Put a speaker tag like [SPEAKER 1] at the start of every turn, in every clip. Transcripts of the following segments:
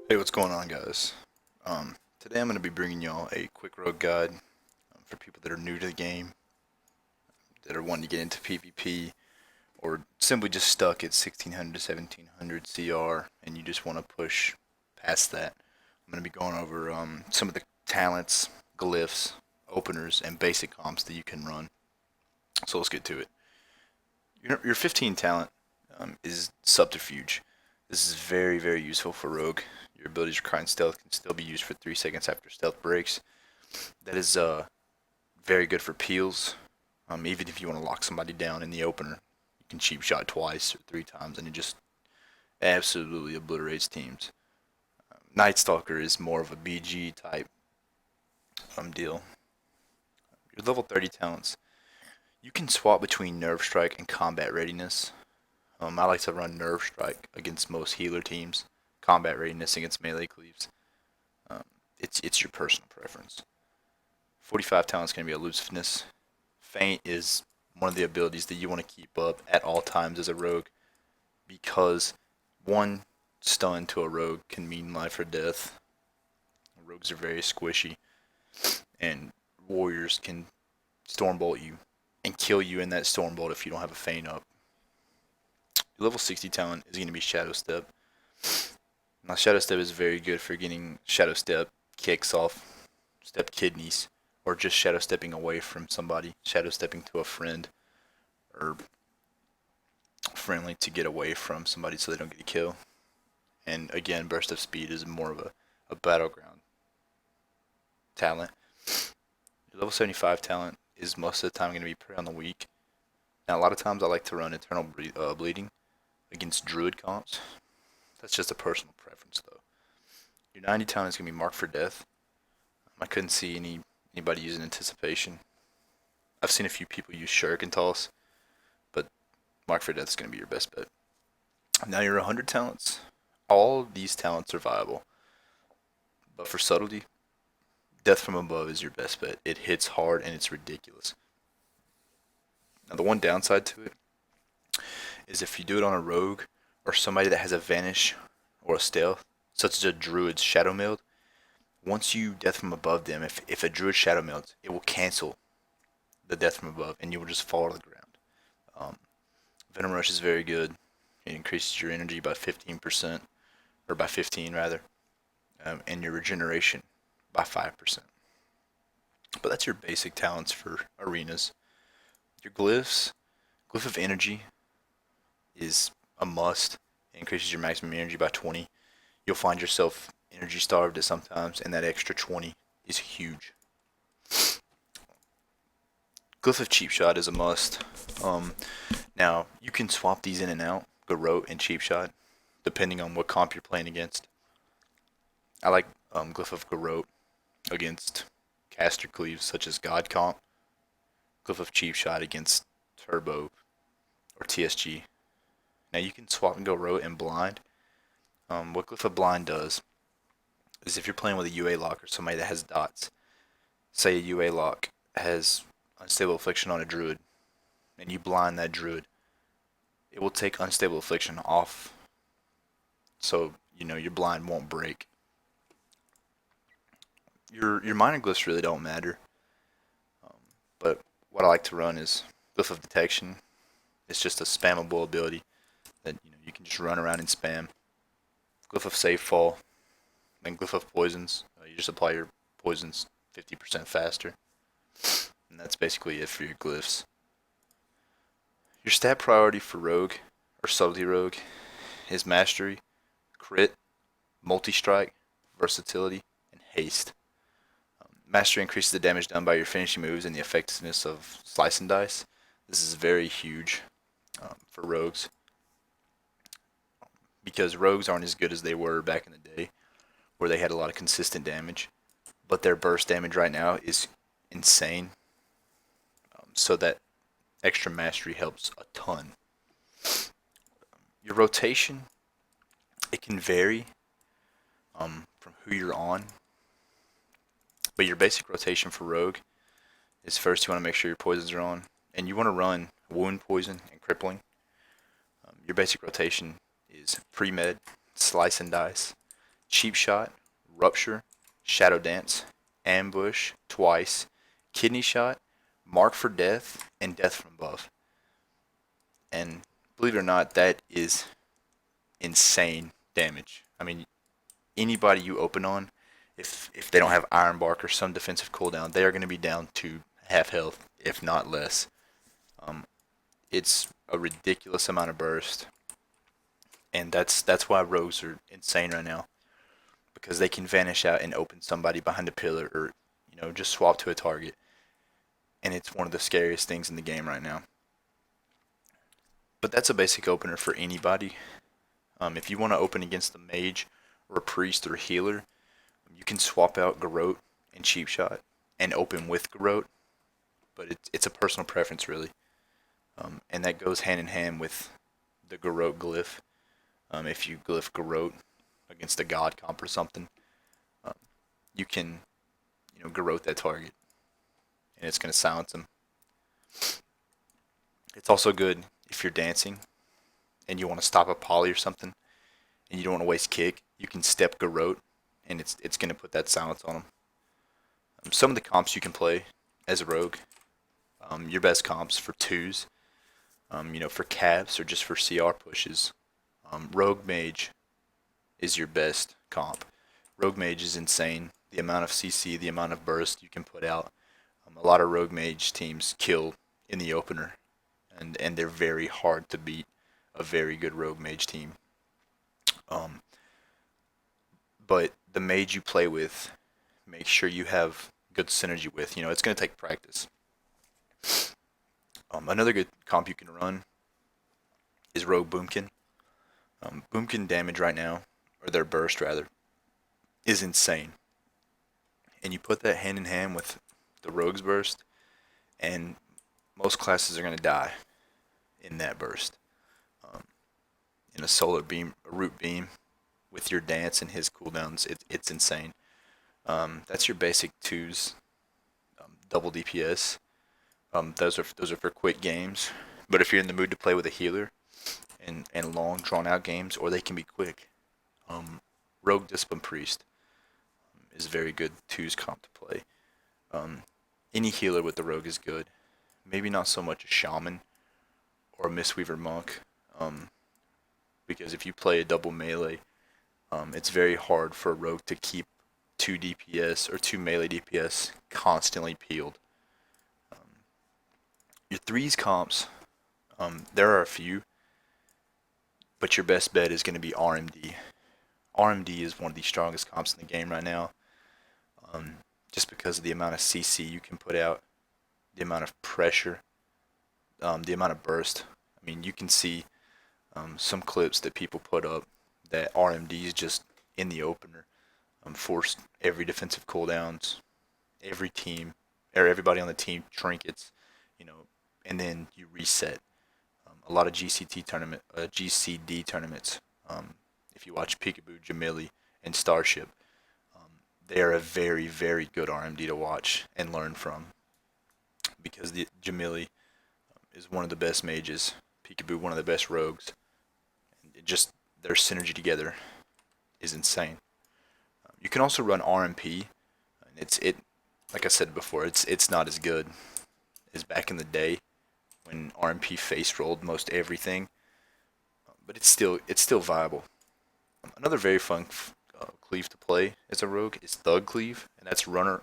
[SPEAKER 1] Hey, what's going on, guys? Today I'm going to be bringing y'all a quick road guide for people that are new to the game, that are wanting to get into PvP, or simply just stuck at 1600 to 1700 CR, and you just want to push past that. I'm going to be going over some of the talents, glyphs, openers, and basic comps that you can run. So let's get to it. Your 15 talent is Subterfuge. This is very, very useful for Rogue. Your abilities requiring stealth can still be used for 3 seconds after stealth breaks. That is very good for peels. Even if you want to lock somebody down in the opener, you can cheap shot twice or 3 times, and it just absolutely obliterates teams. Night Stalker is more of a BG type deal. Your level 30 talents, you can swap between Nerve Strike and Combat Readiness. I like to run Nerve Strike against most healer teams. Combat Readiness against melee cleaves. Um, it's your personal preference. 45 talent is going to be Elusiveness. Feint is one of the abilities that you want to keep up at all times as a rogue because one stun to a rogue can mean life or death. Rogues are very squishy, and warriors can stormbolt you and kill you in that stormbolt if you don't have a feint up. Your level 60 talent is going to be Shadow Step. Now, Shadow Step is very good for getting Shadow Step kicks off step kidneys, or just Shadow Stepping away from somebody, Shadow Stepping to a friend, or friendly to get away from somebody so they don't get a kill. And again, Burst of Speed is more of a battleground talent. Your level 75 talent is most of the time going to be Prey on the Weak. Now, a lot of times I like to run Eternal Bleeding against Druid comps. That's just a personal preference, though. Your 90 talent is going to be Mark for Death. I couldn't see anybody using Anticipation. I've seen a few people use Shuriken Toss, but Mark for Death is going to be your best bet. Now your 100 talents. All of these talents are viable, but for subtlety, Death from Above is your best bet. It hits hard and it's ridiculous. Now the one downside to it is if you do it on a rogue or somebody that has a vanish or a stealth, such as a druid's shadow meld, once you death from above them, if a druid shadow melds, it will cancel the death from above and you will just fall to the ground. Um, Venom Rush is very good. It increases your energy by 15%, or by 15 rather, and your regeneration by 5%. But that's your basic talents for arenas. Your glyphs, Glyph of Energy is a must. It increases your maximum energy by 20. You'll find yourself energy starved at sometimes, and that extra 20 is huge. Glyph of Cheap Shot is a must. Now, you can swap these in and out, Garrote and Cheap Shot, depending on what comp you're playing against. I like Glyph of Garrote against caster cleaves such as God comp, Glyph of Cheap Shot against Turbo or TSG. Now you can swap and go Rote and Blind. What Glyph of Blind does is if you're playing with a UA lock or somebody that has dots, say a UA lock has Unstable Affliction on a Druid, and you blind that Druid, it will take Unstable Affliction off, so your blind won't break. Your minor glyphs really don't matter, but what I like to run is Glyph of Detection. It's just a spammable ability that you can just run around and spam. Glyph of Safe Fall, and Glyph of Poisons. You just apply your poisons 50% faster, and that's basically it for your glyphs. Your stat priority for Rogue or Subtlety Rogue is Mastery, Crit, Multi-Strike, Versatility, and Haste. Mastery increases the damage done by your finishing moves and the effectiveness of Slice and Dice. This is very huge for rogues because rogues aren't as good as they were back in the day, where they had a lot of consistent damage. But their burst damage right now is insane. So that extra mastery helps a ton. Your rotation, it can vary from who you're on. But your basic rotation for rogue is first you want to make sure your poisons are on, and you want to run wound poison and crippling. Your basic rotation is pre-med, slice and dice, Cheap Shot, Rupture, Shadow Dance, Ambush, Twice, Kidney Shot, Mark for Death, and Death from Above. And believe it or not, that is insane damage. I mean, anybody you open on, if they don't have Iron Bark or some defensive cooldown, they are going to be down to half health, if not less. Um, it's a ridiculous amount of burst, and that's why rogues are insane right now, because they can vanish out and open somebody behind a pillar, or just swap to a target, and it's one of the scariest things in the game right now. But that's a basic opener for anybody. If you want to open against a mage or a priest or a healer, you can swap out Garrote and Cheap Shot and open with Garrote, but it's a personal preference really, and that goes hand in hand with the Garrote glyph. If you glyph Garrote against a god comp or something, um, you can Garrote that target, and it's going to silence them. It's also good if you're dancing and you want to stop a poly or something, and you don't want to waste kick. You can step Garrote, and it's going to put that silence on them. Some of the comps you can play as a rogue, your best comps for twos, for caps or just for CR pushes. Rogue Mage is your best comp. Rogue Mage is insane. The amount of CC, the amount of burst you can put out. A lot of Rogue Mage teams kill in the opener, and they're very hard to beat a very good Rogue Mage team. But the mage you play with, make sure you have good synergy with. It's going to take practice. Another good comp you can run is Rogue Boomkin. Boomkin damage right now, or their burst rather, is insane. And you put that hand in hand with the Rogue's burst, and most classes are going to die in that burst. In a solar beam, a root beam, with your dance and his cooldowns, it's insane. That's your basic twos, double DPS. Those are for quick games. But if you're in the mood to play with a healer and long drawn out games, or they can be quick, Rogue Discipline Priest is a very good twos comp to play. Any healer with the Rogue is good. Maybe not so much a Shaman or a Mistweaver Monk, because if you play a double melee, it's very hard for a rogue to keep 2 DPS or 2 melee DPS constantly peeled. Your threes comps, there are a few, but your best bet is going to be RMD. RMD is one of the strongest comps in the game right now, just because of the amount of CC you can put out, the amount of pressure, the amount of burst. I mean, you can see some clips that people put up that RMDs just in the opener forced every defensive cooldowns, every team, or everybody on the team trinkets, and then you reset. A lot of GCD tournaments. If you watch Peekaboo, Jamili, and Starship, they are a very, very good RMD to watch and learn from, because the Jamili is one of the best mages, Peekaboo one of the best rogues, and just their synergy together is insane. You can also run RMP, and like I said before, it's not as good as back in the day when RMP face rolled most everything, but it's still viable. Another very fun cleave to play as a rogue is Thug Cleave, and that's Rogue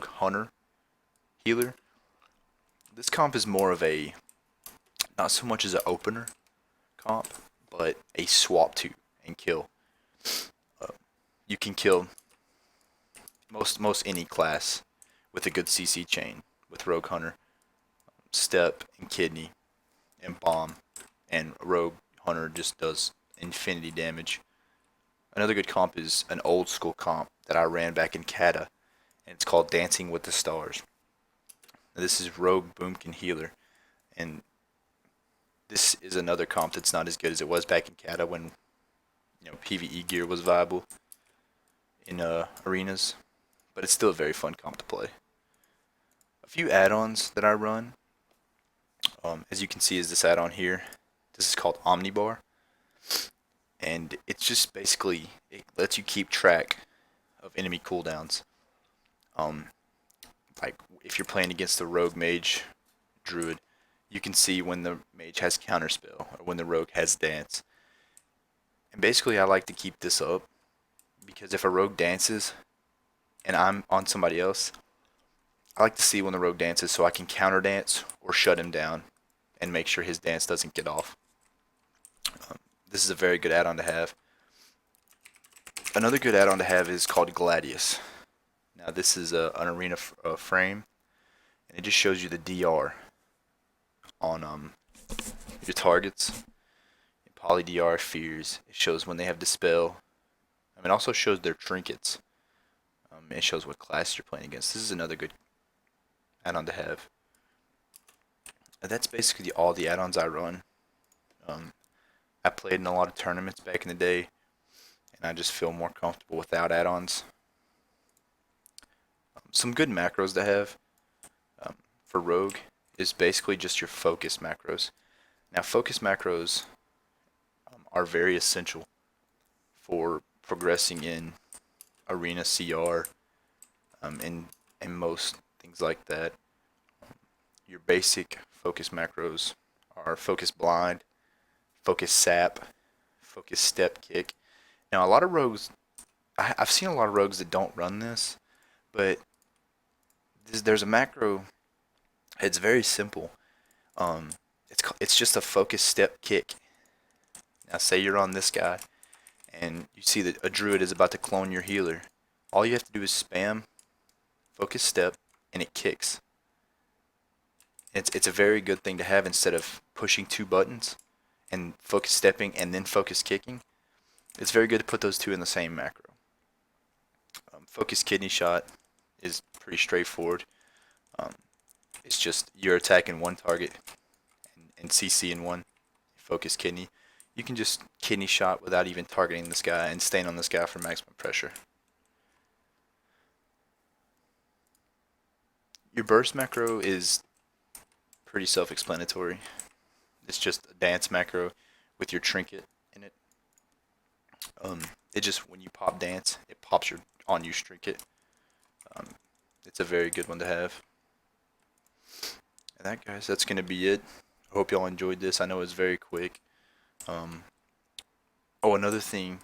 [SPEAKER 1] Hunter Healer. This comp is more of a, not so much as an opener comp, but a swap to and kill. You can kill most any class with a good CC chain with Rogue Hunter, Step and Kidney and Bomb, and Rogue Hunter just does infinity damage. Another good comp is an old school comp that I ran back in Kata, and it's called Dancing with the Stars. Now, this is Rogue Boomkin Healer, and this is another comp that's not as good as it was back in Kata when PvE gear was viable in arenas, but it's still a very fun comp to play. A few add-ons that I run, as you can see, is this add-on here. This is called Omnibar, and it's just basically it lets you keep track of enemy cooldowns. Um, like if you're playing against the rogue mage druid, you can see when the mage has counterspell or when the rogue has dance. And basically, I like to keep this up because if a rogue dances and I'm on somebody else, I like to see when the rogue dances so I can counter dance or shut him down and make sure his dance doesn't get off. This is a very good add-on to have. Another good add-on to have is called Gladius. Now this is an arena frame, and it just shows you the DR on your targets. Poly DR fears. It shows when they have dispel. It also shows their trinkets. It shows what class you're playing against. This is another good add-on to have. And that's basically all the add-ons I run. I played in a lot of tournaments back in the day, and I just feel more comfortable without add-ons. Some good macros to have for Rogue is basically just your focus macros. Now, focus macros are very essential for progressing in arena CR and most things like that. Your basic focus macros are focus blind, focus sap, focus step kick. Now, a lot of rogues, I've seen a lot of rogues that don't run this, but there's a macro. It's very simple. It's just a focus step kick. Now, say you're on this guy, and you see that a druid is about to clone your healer. All you have to do is spam focus step, and it kicks. It's a very good thing to have instead of pushing two buttons and focus stepping and then focus kicking. It's very good to put those two in the same macro. Focus kidney shot is pretty straightforward. It's just you're attacking one target and CCing one. Focus kidney. You can just kidney shot without even targeting this guy and staying on this guy for maximum pressure. Your burst macro is pretty self-explanatory. It's just a dance macro with your trinket in it. It just, when you pop dance, it pops your on-use trinket. It's a very good one to have. And that, guys, that's going to be it. I hope y'all enjoyed this. I know it's very quick. Another thing.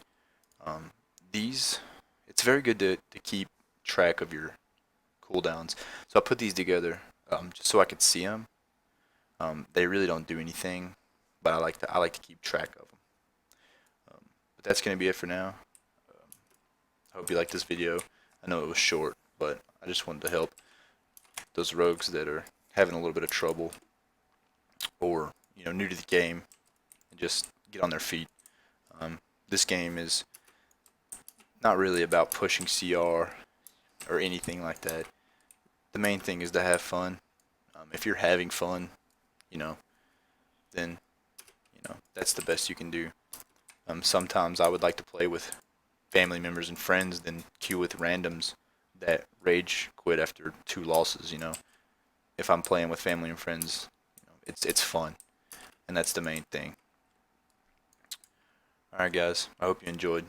[SPEAKER 1] It's very good to keep track of your cooldowns. So I put these together just so I could see them. They really don't do anything, but I like to keep track of them. But that's going to be it for now. I hope you liked this video. I know it was short, but I just wanted to help those rogues that are having a little bit of trouble or new to the game and just get on their feet. This game is not really about pushing CR or anything like that. The main thing is to have fun. If you're having fun, then that's the best you can do. Sometimes I would like to play with family members and friends than queue with randoms that rage quit after 2 losses. If I'm playing with family and friends, it's fun, and that's the main thing. All right, guys. I hope you enjoyed.